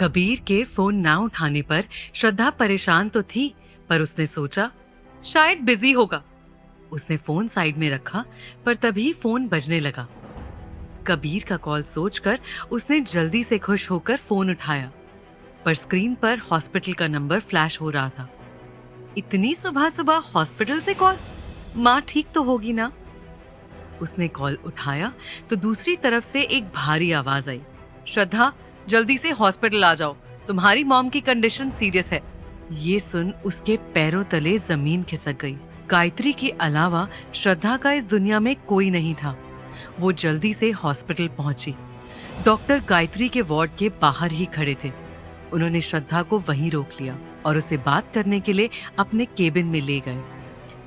कबीर के फोन ना उठाने पर श्रद्धा परेशान तो थी, पर उसने सोचा शायद बिजी होगा। उसने फोन साइड में रखा, पर तभी फोन बजने लगा। कबीर का कॉल सोचकर उसने जल्दी से खुश होकर फोन उठाया, पर स्क्रीन पर हॉस्पिटल का नंबर फ्लैश हो रहा था। इतनी सुबह सुबह हॉस्पिटल से कॉल? माँ ठीक तो होगी ना? उसने कॉल उठाया तो दूसरी तरफ से एक भारी आवाज आई, श्रद्धा जल्दी से हॉस्पिटल आ जाओ, तुम्हारी मॉम की कंडीशन सीरियस है। ये सुन उसके पैरों तले जमीन खिसक गई। गायत्री के अलावा श्रद्धा का इस दुनिया में कोई नहीं था। वो जल्दी से हॉस्पिटल पहुंची। डॉक्टर गायत्री के वार्ड के बाहर ही खड़े थे। उन्होंने श्रद्धा को वहीं रोक लिया और उसे बात करने के लिए अपने केबिन में ले गए।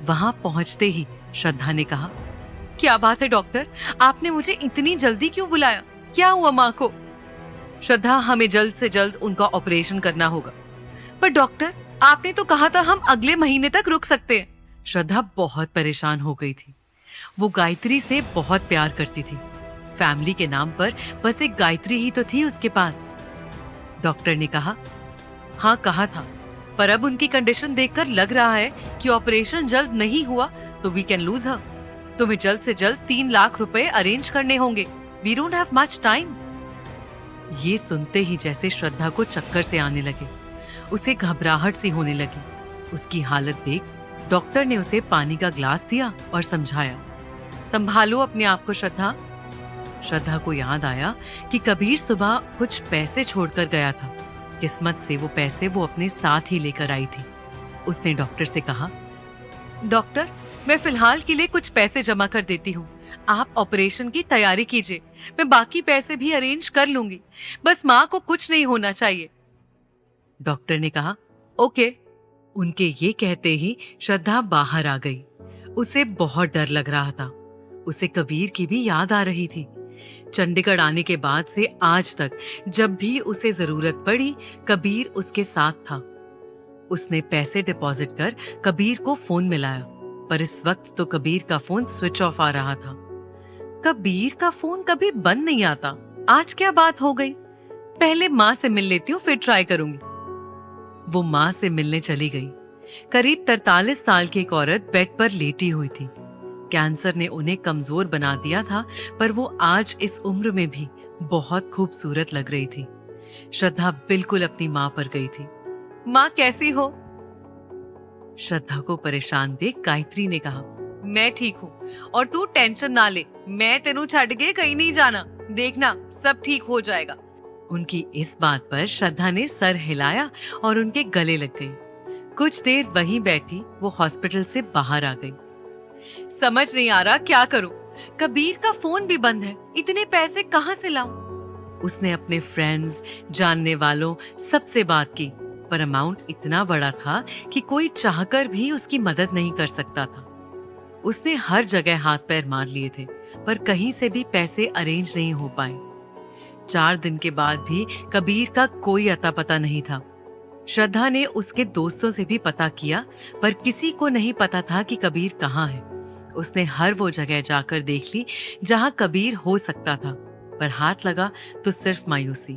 वहां पहुंचते ही श्रद्धा ने कहा, क्या बात है डॉक्टर, आपने मुझे इतनी जल्दी क्यों बुलाया? क्या हुआ माँ को? श्रद्धा, हमें जल्द से जल्द उनका ऑपरेशन करना होगा। पर डॉक्टर, आपने तो कहा था हम अगले महीने तक रुक सकते हैं। श्रद्धा बहुत परेशान हो गई थी। वो गायत्री से बहुत प्यार करती थी। फैमिली के नाम पर बस एक गायत्री ही तो थी उसके पास। डॉक्टर ने कहा, हाँ कहा था, पर अब उनकी कंडीशन देखकर लग रहा है कि ऑपरेशन जल्द नहीं हुआ तो वी कैन लूज हर। तुम्हें जल्द से जल्द 3 लाख रुपए अरेंज करने होंगे। We don't have much time. ये सुनते ही जैसे श्रद्धा को चक्कर से आने लगे। उसे घबराहट सी होने लगी। उसकी हालत देख डॉक्टर ने उसे पानी का ग्लास दिया और समझाया, संभालो अपने आप को श्रद्धा। श्रद्धा को याद आया कि कबीर सुबह कुछ पैसे छोड़कर गया था। किस्मत से वो पैसे वो अपने साथ ही लेकर आई थी। उसने डॉक्टर से कहा, डॉक्टर मैं फिलहाल के लिए कुछ पैसे जमा कर देती हूँ, आप ऑपरेशन की तैयारी कीजिए, मैं बाकी पैसे भी अरेंज कर लूंगी, बस माँ को कुछ नहीं होना चाहिए। डॉक्टर ने कहा, ओके। उनके ये कहते ही श्रद्धा बाहर आ गई। उसे बहुत डर लग रहा था। उसे कबीर की भी याद आ रही थी। चंडीगढ़ आने के बाद से आज तक जब भी उसे जरूरत पड़ी कबीर उसके साथ था। उसने पैसे डिपॉजिट कर कबीर को फोन मिलाया, पर इस वक्त तो कबीर का फोन स्विच ऑफ आ रहा था। कबीर का फोन कभी बंद नहीं आता, आज क्या बात हो गई? पहले माँ से मिल लेती हूँ, फिर ट्राई करूंगी। वो माँ से मिलने चली गई। करीब 43 साल की एक औरत बेड पर लेटी हुई थी। कैंसर ने उन्हें कमजोर बना दिया था, पर वो आज इस उम्र में भी बहुत खूबसूरत लग रही थी। श्रद्धा बिल्कुल अपनी माँ पर गई थी। माँ कैसी हो? श्रद्धा को परेशान देख गायत्री ने कहा, मैं ठीक हूँ और तू टेंशन ना ले, मैं तेनू छड़ के कहीं नहीं जाना, देखना सब ठीक हो जाएगा। उनकी इस बात पर श्रद्धा ने सर हिलाया और उनके गले लग गई। कुछ देर वहीं बैठी वो हॉस्पिटल से बाहर आ गई। समझ नहीं आ रहा क्या करूं, कबीर का फोन भी बंद है, इतने पैसे कहां से लाऊं? उसने अपने फ्रेंड्स, जानने वालों सबसे बात की, पर अमाउंट इतना बड़ा था कि कोई चाहकर भी उसकी मदद नहीं कर सकता था। उसने हर जगह हाथ पैर मार लिए थे, पर कहीं से भी पैसे अरेंज नहीं हो पाए। 4 दिन के बाद भी कबीर का कोई अता पता नहीं था। श्रद्धा ने उसके दोस्तों से भी पता किया, पर किसी को नहीं पता था कि कबीर कहाँ है। उसने हर वो जगह जाकर देख ली जहां कबीर हो सकता था, पर हाथ लगा तो सिर्फ मायूसी।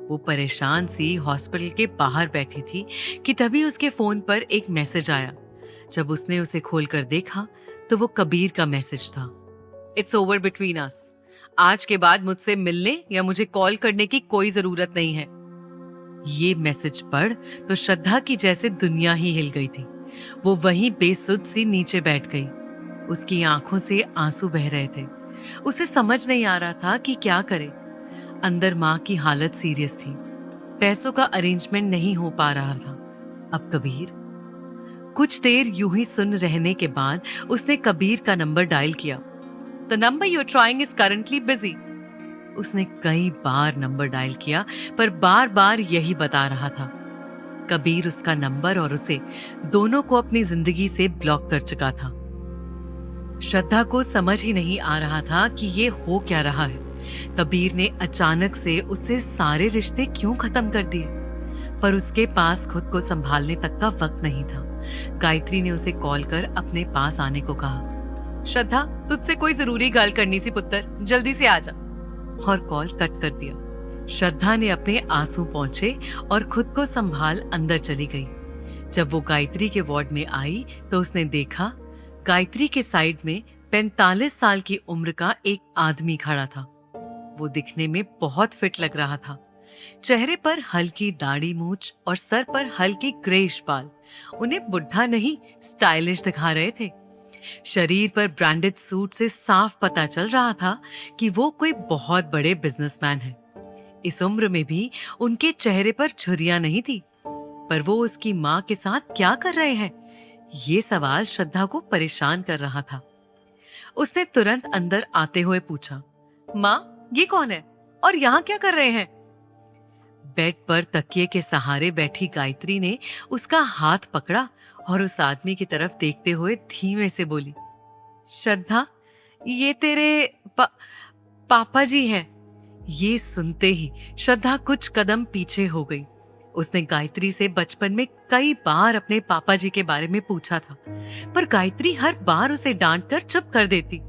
वो परेशान सी हॉस्पिटल के बाहर बैठी थी कि तभी उसके फोन पर एक मैसेज आया। जब उसने उसे खोलकर देखा तो वो कबीर का मैसेज था, इट्स ओवर बिटवीन अस। आज के बाद मुझसे मिलने या मुझे कॉल करने की कोई जरूरत नहीं है। ये मैसेज पढ़ तो श्रद्धा की जैसे दुनिया ही हिल गई थी। वो वहीं बेसुध सी नीचे बैठ गई। उसकी आंखों से आंसू बह रहे थे। उसे समझ नहीं आ रहा था कि क्या करे। अंदर माँ की हालत सीरियस थी। पैसों का अरेंजमेंट नहीं हो पा रहा था। अब कबीर। कुछ देर यूं ही सुन रहने के बाद उसने कबीर का नंबर डायल किया। The number you are trying is currently busy. उसने कई बार नंबर डायल किया, पर बार बार यही बता रहा था। कबीर उसका नंबर और उसे दोनों को अपनी जिंदगी से ब्लॉक कर चुका था। श्रद्धा को समझ ही नहीं आ रहा था कि ये हो क्या रहा है। कबीर ने अचानक से उससे सारे रिश्ते क्यों खत्म कर दिए, पर उसके पास खुद को संभालने तक का वक्त नहीं था। गायत्री ने उसे कॉल कर अपने पास आने को कहा। श्रद्धा, तुझसे कोई जरूरी गल करनी सी पुत्र, जल्दी से आ जा। और कॉल कट कर दिया। श्रद्धा ने अपने आंसू पोंछे और खुद को संभाल अंदर चली गई। जब वो गायत्री के वार्ड में आई तो उसने देखा गायत्री के साइड में 45 साल की उम्र का एक आदमी खड़ा था। वो दिखने में बहुत फिट लग रहा था। चेहरे पर हल्की दाढ़ी मूंछ और सर पर हल्के ग्रेइश बाल उन्हें बुढ़ा नहीं स्टाइलिश दिखा रहे थे। शरीर पर ब्रांडेड सूट से साफ पता चल रहा था कि वो कोई बहुत बड़े बिजनेसमैन है। इस उम्र में भी उनके चेहरे पर झुर्रियां नहीं थी, पर वो उसकी माँ के साथ क्या कर रहे हैं, ये सवाल श्रद्धा को परेशान कर रहा था। उसने तुरंत अंदर आते हुए पूछा, माँ ये कौन है और यहाँ क्या कर रहे हैं? बेड पर तकिए के सहारे बैठी गायत्री ने उसका हाथ पकड़ा और उस आदमी की तरफ देखते हुए धीमे से बोली, श्रद्धा ये तेरे पापा जी हैं। ये सुनते ही श्रद्धा कुछ कदम पीछे हो गई। उसने गायत्री से बचपन में कई बार अपने पापा जी के बारे में पूछा था, पर गायत्री हर बार उसे डांट कर चुप कर देती।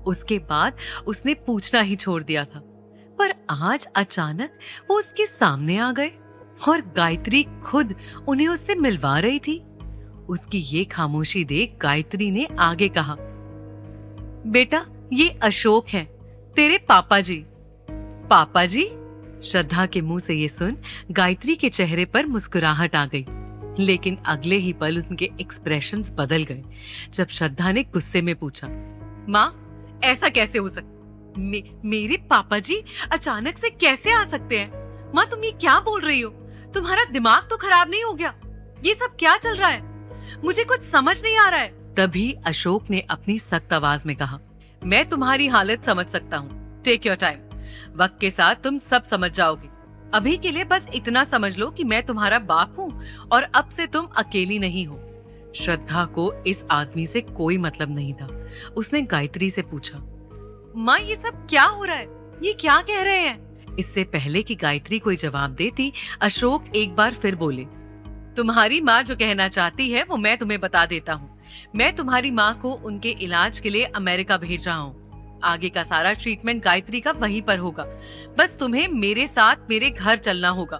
उसके बाद उसने पूछना ही छोड़ दिया था, पर आज अचानक वो उसके सामने आ गए और गायत्री खुद उन्हें उससे मिलवा रही थी। उसकी ये खामोशी देख गायत्री ने आगे कहा, बेटा ये अशोक हैं, तेरे पापा जी। पापा जी? श्रद्धा के मुंह से ये सुन गायत्री के चेहरे पर मुस्कुराहट आ गई, लेकिन अगले ही पल उनके एक्सप्रेशंस बदल गए जब श्रद्धा ने गुस्से में पूछा, माँ ऐसा कैसे हो सकता? मेरे पापा जी अचानक से कैसे आ सकते हैं? माँ तुम ये क्या बोल रही हो? तुम्हारा दिमाग तो खराब नहीं हो गया? ये सब क्या चल रहा है? मुझे कुछ समझ नहीं आ रहा है। तभी अशोक ने अपनी सख्त आवाज में कहा, मैं तुम्हारी हालत समझ सकता हूँ, टेक योर टाइम, वक्त के साथ तुम सब समझ जाओगे। अभी के लिए बस इतना समझ लो कि मैं तुम्हारा बाप हूँ और अब से तुम अकेली नहीं हो। श्रद्धा को इस आदमी से कोई मतलब नहीं था। उसने गायत्री से पूछा, माँ ये सब क्या हो रहा है? ये क्या कह रहे हैं? इससे पहले कि गायत्री कोई जवाब देती, अशोक एक बार फिर बोले, तुम्हारी माँ जो कहना चाहती है वो मैं तुम्हें बता देता हूँ। मैं तुम्हारी माँ को उनके इलाज के लिए अमेरिका भेज रहा हूँ। आगे का सारा ट्रीटमेंट गायत्री का वहीं पर होगा। बस तुम्हें मेरे साथ मेरे घर चलना होगा।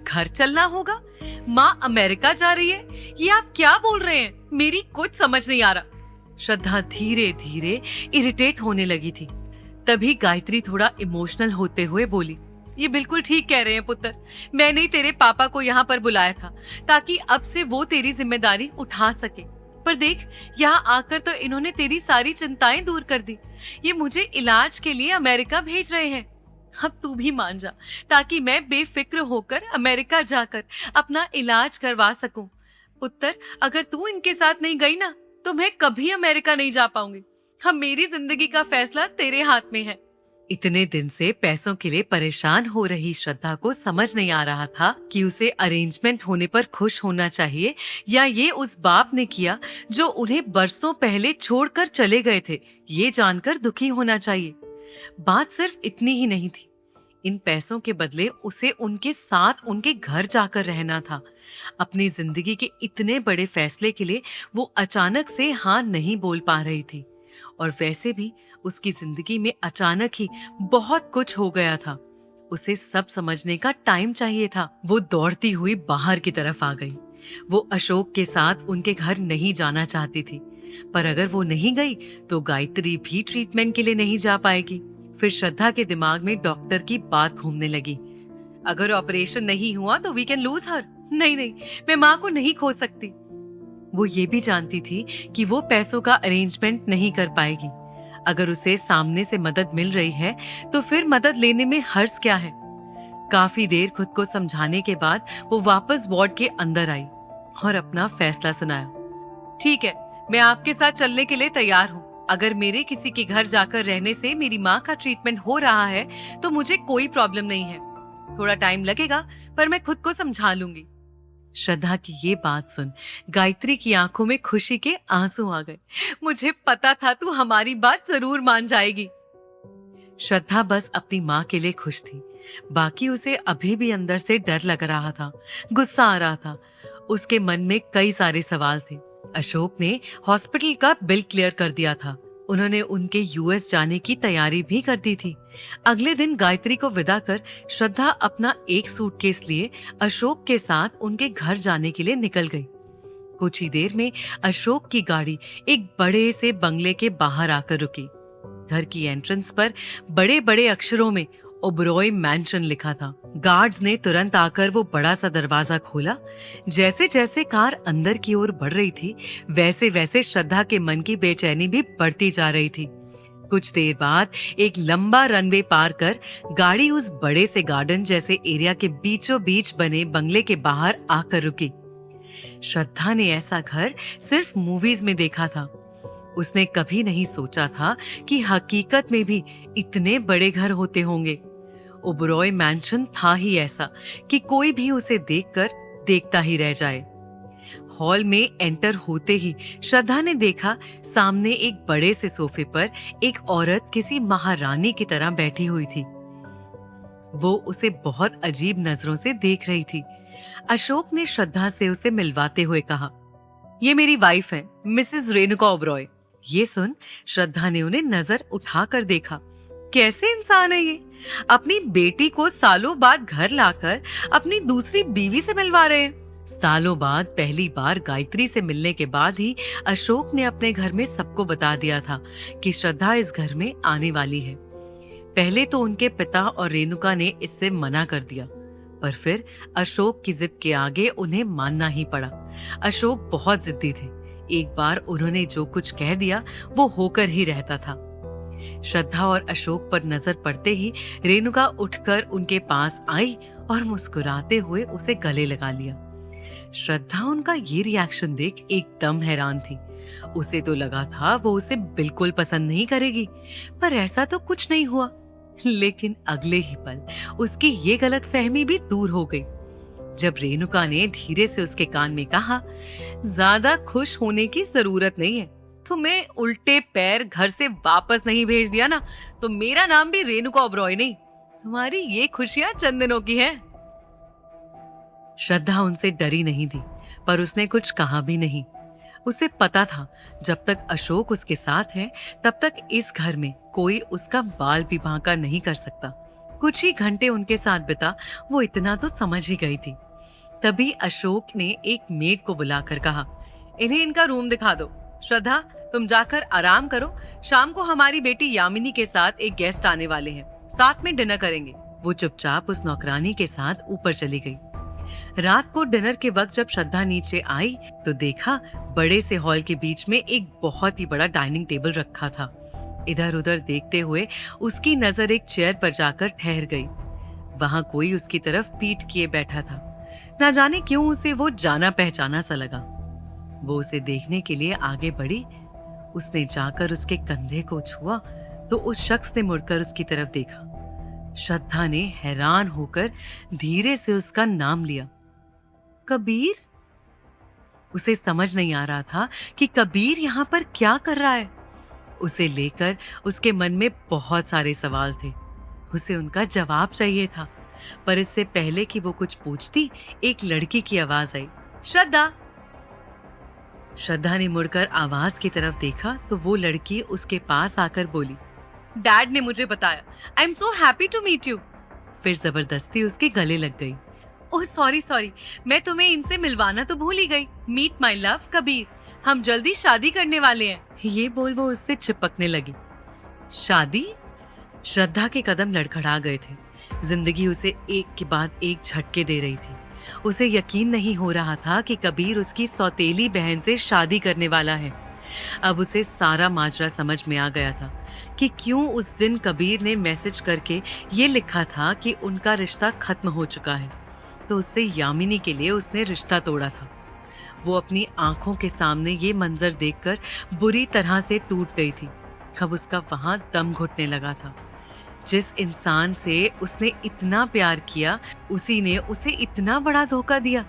घर चलना होगा? माँ अमेरिका जा रही है? ये आप क्या बोल रहे हैं? मेरी कुछ समझ नहीं आ रहा। श्रद्धा धीरे धीरे इरिटेट होने लगी थी। तभी गायत्री थोड़ा इमोशनल होते हुए बोली, ये बिल्कुल ठीक कह रहे हैं पुत्र। मैंने ही तेरे पापा को यहाँ पर बुलाया था ताकि अब से वो तेरी जिम्मेदारी उठा सके। पर देख, यहाँ आकर तो इन्होंने तेरी सारी चिंताएं दूर कर दी। ये मुझे इलाज के लिए अमेरिका भेज रहे हैं। अब तू भी मान जा ताकि मैं बेफिक्र होकर अमेरिका जाकर अपना इलाज करवा सकूं। पुत्र, अगर तू इनके साथ नहीं गई ना तो मैं कभी अमेरिका नहीं जा पाऊंगी। अब मेरी जिंदगी का फैसला तेरे हाथ में है। इतने दिन से पैसों के लिए परेशान हो रही श्रद्धा को समझ नहीं आ रहा था कि उसे अरेंजमेंट होने पर खुश होना चाहिए या ये उस बाप ने किया जो उन्हें बरसों पहले छोड़कर चले गए थे, ये जानकर दुखी होना चाहिए। बात सिर्फ इतनी ही नहीं थी। इन पैसों के बदले उसे उनके साथ उनके घर जाकर रहना था। अपनी जिंदगी के इतने बड़े फैसले के लिए वो अचानक से हाँ नहीं बोल पा रही थी। और वैसे भी उसकी जिंदगी में अचानक ही बहुत कुछ हो गया था। उसे सब समझने का टाइम चाहिए था। वो दौड़ती हुई बाहर की तरफ आ गई। वो अशोक के साथ उनके घर नहीं जाना चाहती थी, पर अगर वो नहीं गई तो गायत्री भी ट्रीटमेंट के लिए नहीं जा पाएगी। फिर श्रद्धा के दिमाग में डॉक्टर की बात घूमने लगी, अगर ऑपरेशन नहीं हुआ तो वी कैन लूज हर। नहीं, मैं माँ को नहीं खो सकती। वो ये भी जानती थी कि वो पैसों का अरेंजमेंट नहीं कर पाएगी। अगर उसे सामने से मदद मिल रही है तो फिर मदद लेने में हर्ज क्या है। काफी देर खुद को समझाने के बाद वो वापस वार्ड के अंदर आई और अपना फैसला सुनाया। ठीक है, मैं आपके साथ चलने के लिए तैयार हूँ। अगर मेरे किसी के घर जाकर रहने से मेरी माँ का ट्रीटमेंट हो रहा है तो मुझे कोई प्रॉब्लम नहीं है। थोड़ा टाइम लगेगा पर मैं खुद को समझा लूंगी। श्रद्धा की ये बात सुन गायत्री की आंखों में खुशी के आंसू आ गए। मुझे पता था तू हमारी बात जरूर मान जाएगी। श्रद्धा बस अपनी माँ के लिए खुश थी, बाकी उसे अभी भी अंदर से डर लग रहा था, गुस्सा आ रहा था। उसके मन में कई सारे सवाल थे। अशोक ने हॉस्पिटल का बिल क्लियर कर दिया था। उन्होंने उनके यूएस जाने की तैयारी भी कर दी थी। अगले दिन गायत्री को विदा कर श्रद्धा अपना एक सूटकेस लिए अशोक के साथ उनके घर जाने के लिए निकल गई। कुछ ही देर में अशोक की गाड़ी एक बड़े से बंगले के बाहर आकर रुकी। घर की एंट्रेंस पर बड़े बड़े अक्षरों में ओबरॉय मैंशन लिखा था। गार्ड्स ने तुरंत आकर वो बड़ा सा दरवाजा खोला। जैसे जैसे कार अंदर की ओर बढ़ रही थी, वैसे वैसे श्रद्धा के मन की बेचैनी भी बढ़ती जा रही थी। कुछ देर बाद एक लंबा रनवे पार कर गाड़ी उस बड़े से गार्डन जैसे एरिया के बीचों बीच बने बंगले के बाहर आकर रुकी। श्रद्धा ने ऐसा घर सिर्फ मूवीज में देखा था। उसने कभी नहीं सोचा था कि हकीकत में भी इतने बड़े घर होते होंगे। ओबरॉय मैंशन था ही ऐसा कि कोई भी उसे देखकर देखता ही रह जाए। हॉल में एंटर होते ही श्रद्धा ने देखा सामने एक बड़े से सोफे पर एक औरत किसी महारानी की तरह बैठी हुई थी। वो उसे बहुत अजीब नजरों से देख रही थी। अशोक ने श्रद्धा से उसे मिलवाते हुए कहा, ये मेरी वाइफ है, मिसेस रेणुका ओबरॉय। ये सुन श्रद्धा ने उन्हें नजर उठाकर देखा। कैसे इंसान है ये? अपनी बेटी को सालों बाद घर लाकर अपनी दूसरी बीवी से मिलवा रहे हैं। सालों बाद पहली बार गायत्री से मिलने के बाद ही अशोक ने अपने घर में सबको बता दिया था कि श्रद्धा इस घर में आने वाली है। पहले तो उनके पिता और रेणुका ने इससे मना कर दिया, पर फिर अशोक की जिद के आगे उन्हें मानना ही पड़ा। अशोक बहुत जिद्दी थे। एक बार उन्होंने जो कुछ कह दिया वो होकर ही रहता था। श्रद्धा और अशोक पर नजर पड़ते ही रेणुका उठकर उनके पास आई और मुस्कुराते हुए उसे गले लगा लिया। श्रद्धा उनका ये रिएक्शन देख एकदम हैरान थी। उसे तो लगा था वो उसे बिल्कुल पसंद नहीं करेगी, पर ऐसा तो कुछ नहीं हुआ। लेकिन अगले ही पल उसकी ये गलतफहमी भी दूर हो गई जब रेणुका ने धीरे से उसके कान में कहा, ज्यादा खुश होने की जरूरत नहीं है। तुम्हें उल्टे पैर घर से वापस नहीं भेज दिया ना, तो मेरा नाम भी रेणुका ओबरॉय नहीं। तुम्हारी ये खुशियां चंद दिनों की है। श्रद्धा उनसे डरी नहीं थी, पर उसने कुछ कहा भी नहीं। उसे पता था जब तक अशोक उसके साथ है तब तक इस घर में कोई उसका बाल भी बांका नहीं कर सकता। कुछ ही घंटे उनके साथ बिता वो इतना तो समझ ही गई थी। तभी अशोक ने एक मेड को बुलाकर कहा, इन्हें इनका रूम दिखा दो। श्रद्धा, तुम जाकर आराम करो। शाम को हमारी बेटी यामिनी के साथ एक गेस्ट आने वाले हैं, साथ में डिनर करेंगे। वो चुपचाप उस नौकरानी के साथ ऊपर चली गई। रात को डिनर के वक्त जब श्रद्धा नीचे आई तो देखा बड़े से हॉल के बीच में एक बहुत ही बड़ा डाइनिंग टेबल रखा था। इधर उधर देखते हुए उसकी नजर एक चेयर पर जाकर ठहर गई। वहां कोई उसकी तरफ पीठ किए बैठा था। ना जाने क्यों उसे वो जाना पहचाना सा लगा। वो उसे देखने के लिए आगे बढ़ी। उसने जाकर उसके कंधे को छुआ तो उस शख्स ने मुड़कर उसकी तरफ देखा। श्रद्धा ने हैरान होकर धीरे से उसका नाम लिया, कबीर। उसे समझ नहीं आ रहा था कि कबीर यहाँ पर क्या कर रहा है। उसे लेकर उसके मन में बहुत सारे सवाल थे। उसे उनका जवाब चाहिए था, पर इससे पहले कि वो कुछ पूछती, एक लड़की की आवाज आई, श्रद्धा। श्रद्धा ने मुड़कर आवाज की तरफ देखा तो वो लड़की उसके पास आकर बोली, डैड ने मुझे बताया। I am so happy to meet you. फिर जबरदस्ती उसके गले लग गई। ओह सॉरी, मैं तुम्हें इनसे मिलवाना तो भूल ही गई। मीट माई लव कबीर, हम जल्दी शादी करने वाले हैं। ये बोल वो उससे चिपकने लगी। शादी? श्रद्धा के कदम लड़खड़ा गए थे। जिंदगी उसे एक के बाद एक झटके दे रही थी। उसे यकीन नहीं हो रहा था कि कबीर उसकी सौतेली बहन से शादी करने वाला है। अब उसे सारा माजरा समझ में आ गया था कि क्यों उस दिन कबीर ने मैसेज करके ये लिखा था कि उनका रिश्ता खत्म हो चुका है, तो उससे यामिनी के लिए उसने रिश्ता तोड़ा था। वो अपनी आंखों के सामने ये मंजर देखकर बुरी तरह से टूट गई थी। अब उसका वहां दम घुटने लगा था। जिस इंसान से उसने इतना प्यार किया, उसी ने उसे इतना बड़ा धोखा दिया।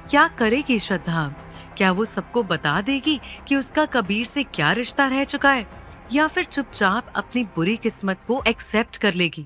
क्या करेगी श्रद्धा? क्या वो सबको बता देगी कि उसका कबीर से क्या रिश्ता रह चुका है, या फिर चुपचाप अपनी बुरी किस्मत को एक्सेप्ट कर लेगी?